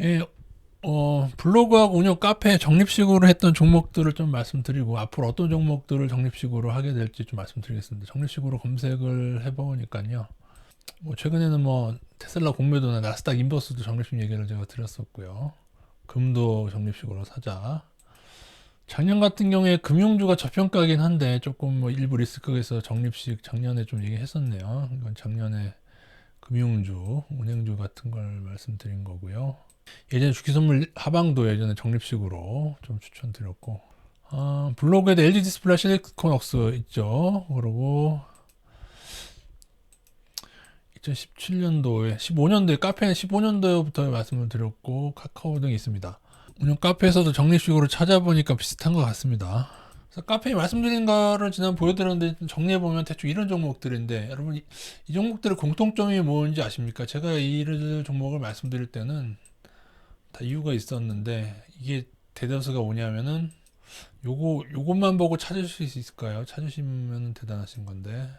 예, 블로그하고 운영 카페 적립식으로 했던 종목들을 좀 말씀드리고 앞으로 어떤 종목들을 적립식으로 하게 될지 좀 말씀드리겠습니다. 적립식으로 검색을 해보니까요. 뭐 최근에는 뭐 테슬라 공매도나 나스닥 인버스도 적립식 얘기를 제가 드렸었고요. 금도 적립식으로 사자. 작년 같은 경우에 금융주가 저평가긴 한데 조금 뭐 일부 리스크에서 적립식 작년에 좀 얘기했었네요. 이건 작년에 금융주, 은행주 같은 걸 말씀드린 거고요. 예전에 주기선물 하방도 예전에 적립식으로 좀 추천드렸고, 블로그에도 LG 디스플레이 실리콘웍스 있죠. 그리고 2017년도에 15년도에 카페는 15년도부터 말씀을 드렸고 카카오 등이 있습니다. 운영 카페에서도 적립식으로 찾아보니까 비슷한 것 같습니다. 그래서 카페에 말씀드린 거를 지난 보여드렸는데 정리해보면 대충 이런 종목들인데 여러분 이 종목들의 공통점이 뭔지 아십니까? 제가 이 종목을 말씀드릴 때는 다 이유가 있었는데 이게 대다수가 뭐냐면은 요것만 보고 찾으실 수 있을까요? 찾으시면 대단하신 건데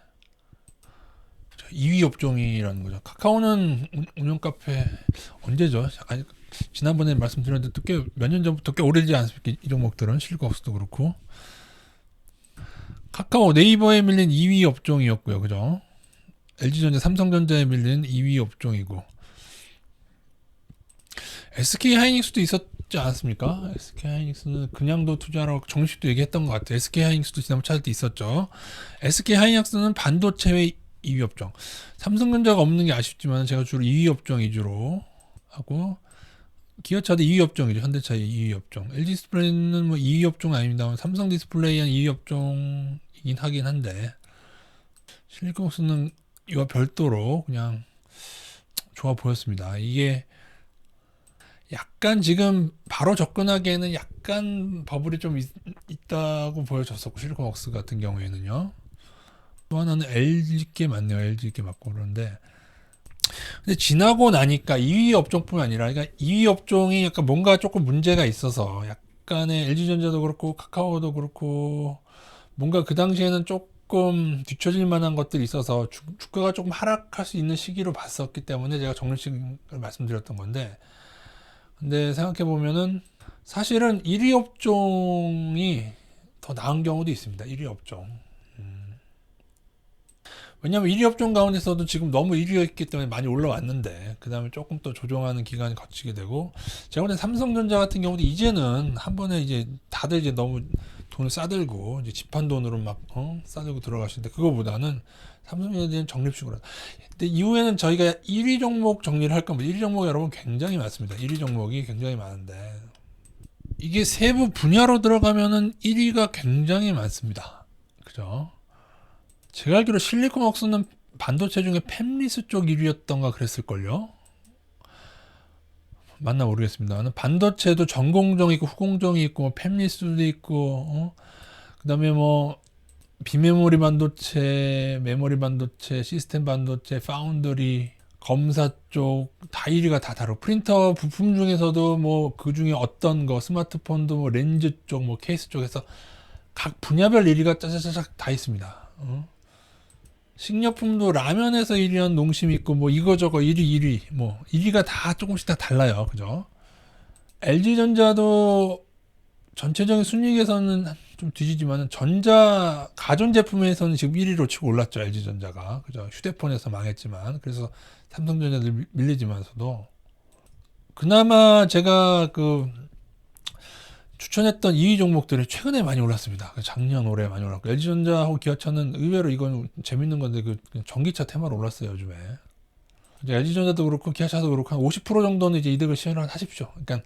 2위 업종이라는 거죠. 카카오는 운영 카페 언제죠? 아니, 지난번에 말씀드렸는데 몇 년 전부터 꽤 오래되지 않습니까? 이 종목들은 실거스도 그렇고 카카오 네이버에 밀린 2위 업종이었고요. 그죠? LG전자 삼성전자에 밀린 2위 업종이고 SK하이닉스도 있었지 않았습니까? SK하이닉스는 그냥도 투자라고 정식도 얘기했던 것 같아요. SK하이닉스도 지난번 찾을 때 있었죠. SK하이닉스는 반도체 2위 업종. 삼성전자가 없는 게 아쉽지만 제가 주로 2위 업종 위주로 하고 기아차도 2위 업종이죠. 현대차 2위 업종. LG 디스플레이는 뭐 2위 업종 아닙니다만 삼성 디스플레이는 2위 업종이긴 하긴 한데 실리콘웍스는 이와 별도로 그냥 좋아 보였습니다. 이게 약간 지금 바로 접근하기에는 약간 버블이 좀 있다고 보여졌었고 실리콘웍스 같은 경우에는요. 또 하나는 LG께 맞네요. LG께 맞고 그런데 근데 지나고 나니까 2위 업종뿐만 아니라 그러니까 2위 업종이 약간 뭔가 조금 문제가 있어서 약간의 LG전자도 그렇고 카카오도 그렇고 뭔가 그 당시에는 조금 뒤처질 만한 것들이 있어서 주가가 조금 하락할 수 있는 시기로 봤었기 때문에 제가 적립식을 말씀드렸던 건데 근데 생각해 보면은 사실은 1위 업종이 더 나은 경우도 있습니다. 1위 업종. 왜냐면 1위 업종 가운데서도 지금 너무 1위였기 때문에 많이 올라왔는데 그 다음에 조금 또 조정하는 기간이 거치게 되고 제가 볼때 삼성전자 같은 경우도 이제는 한 번에 이제 다들 이제 너무 돈을 싸들고 이제 집한 돈으로 막 싸들고 들어가시는데 그거보다는 삼성전자는 적립식으로 근데 이후에는 저희가 1위 종목 정리를 할 겁니다. 1위 종목 여러분 굉장히 많습니다. 1위 종목이 굉장히 많은데 이게 세부 분야로 들어가면은 1위가 굉장히 많습니다. 그죠? 제가 알기로 실리콘웍스는 반도체 중에 팹리스 쪽 1위였던가 그랬을걸요? 맞나 모르겠습니다. 반도체도 전공정이 있고 후공정이 있고 뭐 팹리스도 있고 그 다음에 뭐 비메모리 반도체, 메모리 반도체, 시스템 반도체, 파운더리, 검사 쪽 다 1위가 다 다르고 프린터 부품 중에서도 뭐 그 중에 어떤 거 스마트폰도 뭐 렌즈 쪽, 뭐 케이스 쪽에서 각 분야별 1위가 짜자자작 다 있습니다. 식료품도 라면에서 1위한 농심이 있고 뭐 이거저거 1위 뭐 1위가 다 조금씩 다 달라요. 그죠? LG전자도 전체적인 순위에서는 좀 뒤지지만 전자 가전제품에서는 지금 1위로 치고 올랐죠. LG전자가. 그죠? 휴대폰에서 망했지만 그래서 삼성전자들 밀리지만서도 그나마 제가 그 추천했던 2위 종목들이 최근에 많이 올랐습니다. 작년 올해 많이 올랐고 LG전자하고 기아차는 의외로 이건 재밌는 건데 그 전기차 테마로 올랐어요 요즘에. LG전자도 그렇고 기아차도 그렇고 한 50% 정도는 이제 이득을 실현하십시오. 그러니까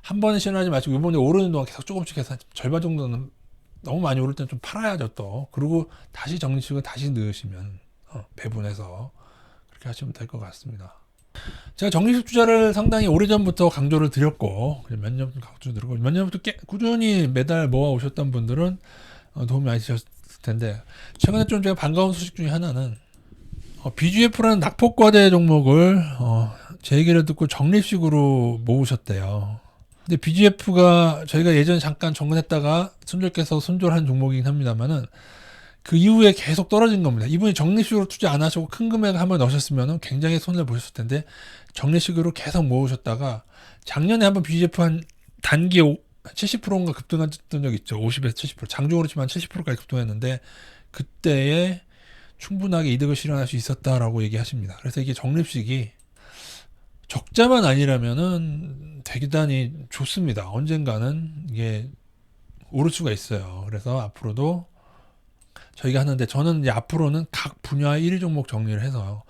한 번에 실현하지 마시고 이번에 오르는 동안 계속 조금씩 해서 절반 정도는 너무 많이 오를 때는 좀 팔아야죠 또. 그리고 다시 정리식을 다시 넣으시면 배분해서 그렇게 하시면 될 것 같습니다. 제가 적립식 투자를 상당히 오래전부터 강조를 드렸고 몇 년부터 강조 드리고 몇 년부터 꾸준히 매달 모아 오셨던 분들은 도움이 많이 되셨을 텐데 최근에 좀 제가 반가운 소식 중에 하나는 BGF라는 낙폭과대 종목을 제 얘기를 듣고 적립식으로 모으셨대요. 근데 BGF가 저희가 예전에 잠깐 정근했다가 손절께서 손절한 종목이긴 합니다만은 그 이후에 계속 떨어진 겁니다. 이분이 적립식으로 투자 안 하시고 큰 금액을 한번 넣으셨으면 굉장히 손해를 보셨을 텐데 적립식으로 계속 모으셨다가 작년에 한번 BGF 한 단기 70%인가 급등했던 적 있죠. 50에서 70%. 장중으로 치면 70%까지 급등했는데 그때에 충분하게 이득을 실현할 수 있었다라고 얘기하십니다. 그래서 이게 적립식이 적자만 아니라면은 대단히 좋습니다. 언젠가는 이게 오를 수가 있어요. 그래서 앞으로도 저희가 하는데 저는 이제 앞으로는 각 분야 1위 종목 정리를 해서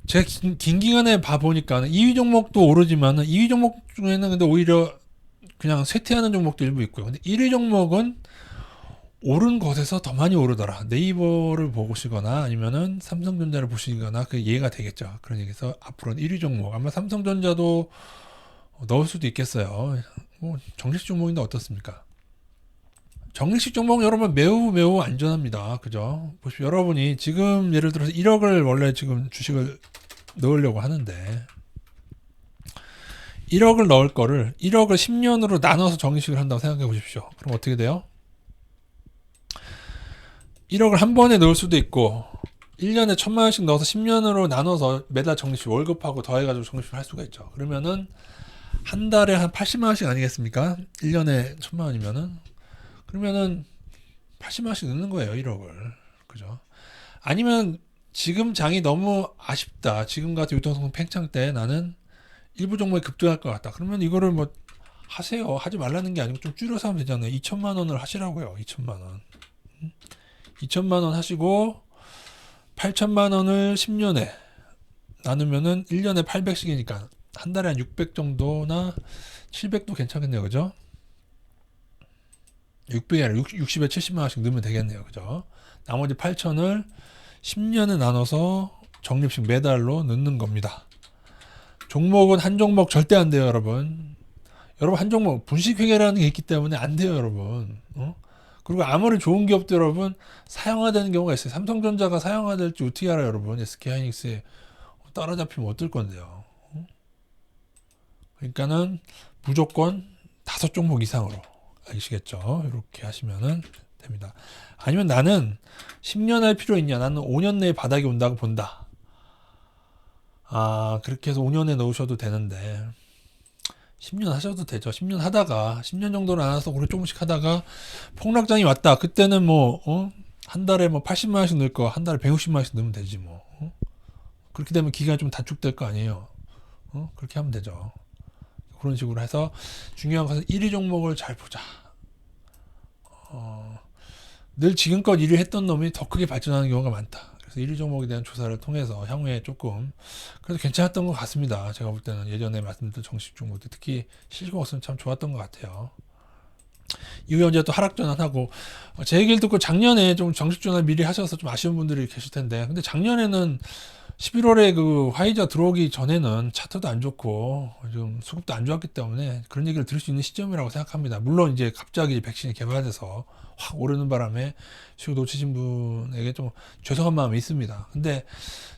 제가 긴 기간에 봐보니까는 2위 종목도 오르지만은 2위 종목 중에는 근데 오히려 그냥 쇠퇴하는 종목도 일부 있고요. 근데 1위 종목은 오른 것에서 더 많이 오르더라. 네이버를 보시거나 아니면은 삼성전자를 보시거나 그 이해가 되겠죠. 그런 얘기에서 앞으로는 1위 종목 아마 삼성전자도 넣을 수도 있겠어요. 뭐 정식 종목인데 어떻습니까? 정식 종목 여러분 매우 안전합니다. 그죠? 보십시오. 여러분이 지금 예를 들어서 1억을 원래 지금 주식을 넣으려고 하는데 1억을 넣을 거를 1억을 10년으로 나눠서 정식을 한다고 생각해 보십시오. 그럼 어떻게 돼요? 1억을 한 번에 넣을 수도 있고 1년에 1,000만 원씩 넣어서 10년으로 나눠서 매달 정식 월급하고 더해가지고 정식을 할 수가 있죠. 그러면은 한 달에 한 80만 원씩 아니겠습니까? 1년에 1,000만 원이면은 그러면은 80만 원씩 넣는 거예요. 1억을. 그죠? 아니면 지금 장이 너무 아쉽다. 지금 같은 유동성 팽창 때 나는 일부 종목이 급등할 것 같다. 그러면 이거를 뭐 하세요. 하지 말라는 게 아니고 좀 줄여서 하면 되잖아요. 2천만 원을 하시라고요. 2천만 원. 2천만 원 하시고 8천만 원을 10년에 나누면은 1년에 800씩이니까 한 달에 한 600 정도나 700도 괜찮겠네요. 그죠? 600이 아니라 60에 70만 원씩 넣으면 되겠네요. 그죠? 나머지 8천을 10년에 나눠서 적립식 매달로 넣는 겁니다. 종목은 한 종목 절대 안 돼요, 여러분. 여러분 한 종목 분식회계라는 게 있기 때문에 안 돼요, 여러분. 그리고 아무리 좋은 기업도 여러분 사용화되는 경우가 있어요. 삼성전자가 사용화될지 어떻게 알아요, 여러분? SK하이닉스에 따라잡히면 어떨 건데요. 그러니까는 무조건 5종목 이상으로 아시겠죠? 이렇게 하시면은 됩니다. 아니면 나는 10년 할 필요 있냐? 나는 5년 내에 바닥이 온다고 본다. 아, 그렇게 해서 5년에 넣으셔도 되는데 10년 하셔도 되죠. 10년 하다가 10년 정도는 안 와서 오래 조금씩 하다가 폭락장이 왔다. 그때는 뭐 한 달에 뭐 80만 원씩 넣을 거 한 달에 160만 원씩 넣으면 되지 뭐. 그렇게 되면 기간이 좀 단축될 거 아니에요. 그렇게 하면 되죠. 그런 식으로 해서 중요한 것은 1위 종목을 잘 보자. 늘 지금껏 1위 했던 놈이 더 크게 발전하는 경우가 많다. 그래서 1위 종목에 대한 조사를 통해서 향후에 조금 그래도 괜찮았던 것 같습니다. 제가 볼 때는 예전에 말씀드렸던 정식 종목들 특히 실거없으면 참 좋았던 것 같아요. 이후에 언제 또 하락 전환하고 제 얘기를 듣고 작년에 좀 정식 전환 미리 하셔서 좀 아쉬운 분들이 계실 텐데 근데 작년에는 11월에 그 화이자 들어오기 전에는 차트도 안 좋고 좀 수급도 안 좋았기 때문에 그런 얘기를 들을 수 있는 시점이라고 생각합니다. 물론 이제 갑자기 백신이 개발돼서 확 오르는 바람에 수익 놓치신 분에게 좀 죄송한 마음이 있습니다. 근데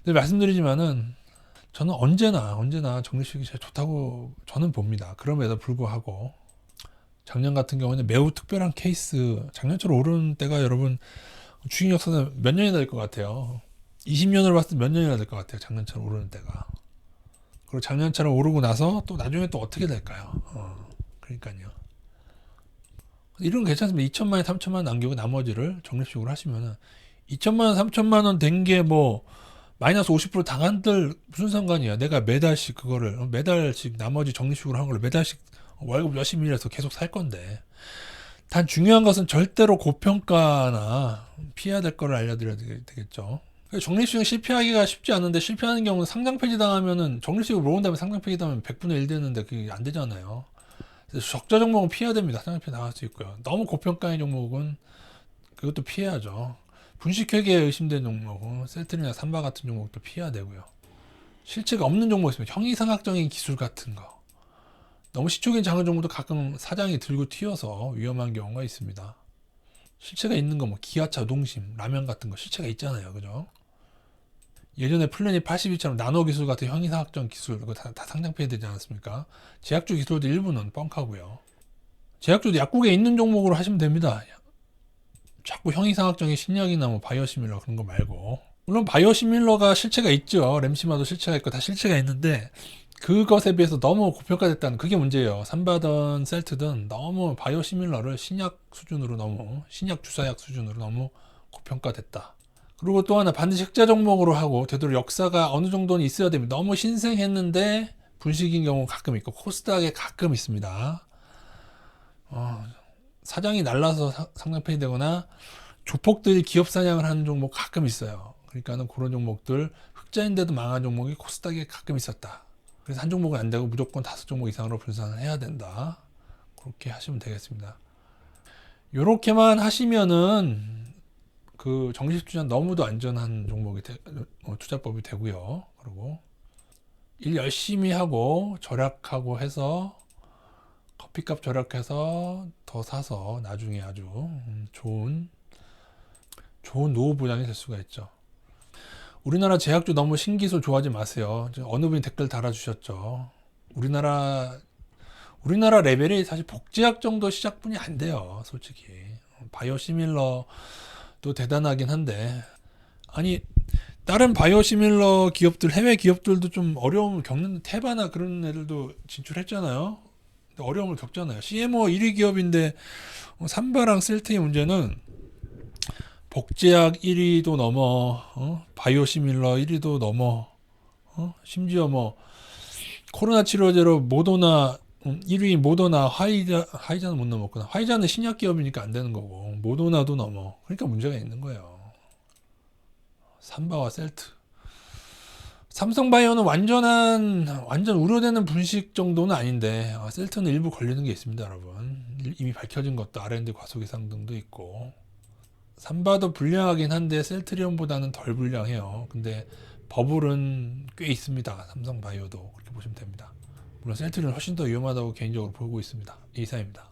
늘 말씀드리지만은 저는 언제나 정리식이 제일 좋다고 저는 봅니다. 그럼에도 불구하고 작년 같은 경우는 매우 특별한 케이스 작년처럼 오르는 때가 여러분 주식 역사는 몇 년이나 될 것 같아요. 20년을 봤을 때 몇 년이나 될 것 같아요. 작년처럼 오르는 때가. 그리고 작년처럼 오르고 나서 또 나중에 또 어떻게 될까요? 그러니까요. 이런 거 괜찮습니다. 2천만 원, 3천만 원 남기고 나머지를 적립식으로 하시면은 2천만 원, 3천만 원 된 게 뭐 마이너스 50% 당한들 무슨 상관이야. 내가 매달씩 그거를 매달씩 나머지 적립식으로 한 걸로 매달씩 월급 열심히 일해서 계속 살 건데 단 중요한 것은 절대로 고평가나 피해야 될 거를 알려드려야 되겠죠. 적립식은 실패하기가 쉽지 않은데 실패하는 경우는 상장 폐지 당하면은 적립식으로 모은 다음에 상장 폐지 당하면 100분의 1 되는데 그게 안 되잖아요. 그래서 적자 종목은 피해야 됩니다. 상장 폐지 당할 수 있고요. 너무 고평가의 종목은 그것도 피해야죠. 분식회계에 의심된 종목은 셀트리나 삼바 같은 종목도 피해야 되고요. 실체가 없는 종목 있으면 형이상학적인 기술 같은 거 너무 시초긴 작은 종목도 가끔 사장이 들고 튀어서 위험한 경우가 있습니다. 실체가 있는 거 뭐 기아차, 농심, 라면 같은 거 실체가 있잖아요. 그죠? 예전에 플래닛 82처럼 나노 기술 같은 형이상학적 기술 그거 다 상장폐해 되지 않았습니까? 제약주 기술도 일부는 뻥카고요. 제약주도 약국에 있는 종목으로 하시면 됩니다. 자꾸 형이상학적인 신약이나 뭐 바이오시밀러 그런 거 말고 물론 바이오시밀러가 실체가 있죠. 램시마도 실체가 있고 다 실체가 있는데 그것에 비해서 너무 고평가됐다는 그게 문제예요. 삼바든 셀트든 너무 바이오시밀러를 신약 수준으로 너무 신약 주사약 수준으로 너무 고평가됐다. 그리고 또 하나 반드시 흑자 종목으로 하고 되도록 역사가 어느 정도는 있어야 됩니다. 너무 신생했는데 분식인 경우 가끔 있고 코스닥에 가끔 있습니다. 사장이 날라서 상장폐이 되거나 조폭들이 기업 사냥을 하는 종목 가끔 있어요. 그러니까는 그런 종목들 흑자인데도 망한 종목이 코스닥에 가끔 있었다. 그래서 한 종목은 안 되고 무조건 5종목 이상으로 분산을 해야 된다. 그렇게 하시면 되겠습니다. 요렇게만 하시면은 그 정식 투자 너무도 안전한 종목이 투자법이 되고요. 그리고 일 열심히 하고 절약하고 해서 커피값 절약해서 더 사서 나중에 아주 좋은 노후 보장이 될 수가 있죠. 우리나라 제약주 너무 신기술 좋아하지 마세요. 어느 분이 댓글 달아주셨죠. 우리나라 레벨이 사실 복제약 정도 시작분이 안 돼요. 솔직히 바이오시밀러도 대단하긴 한데 아니 다른 바이오시밀러 기업들 해외 기업들도 좀 어려움을 겪는 테바나 그런 애들도 진출했잖아요. 어려움을 겪잖아요. CMO 1위 기업인데 삼바랑 셀트의 문제는 복제약 1위도 넘어, 바이오시밀러 1위도 넘어, 심지어 뭐 코로나 치료제로 모더나 1위 모더나 화이자는 못 넘었구나. 화이자는 신약 기업이니까 안 되는 거고 모더나도 넘어. 그러니까 문제가 있는 거예요. 삼바와 셀트. 삼성바이오는 완전 우려되는 분식 정도는 아닌데 셀트는 일부 걸리는 게 있습니다, 여러분. 이미 밝혀진 것도 R&D 과속이상 등도 있고. 삼바도 불량하긴 한데 셀트리온보다는 덜 불량해요. 근데 버블은 꽤 있습니다. 삼성바이오도 그렇게 보시면 됩니다. 물론 셀트리온 훨씬 더 위험하다고 개인적으로 보고 있습니다. 이상입니다.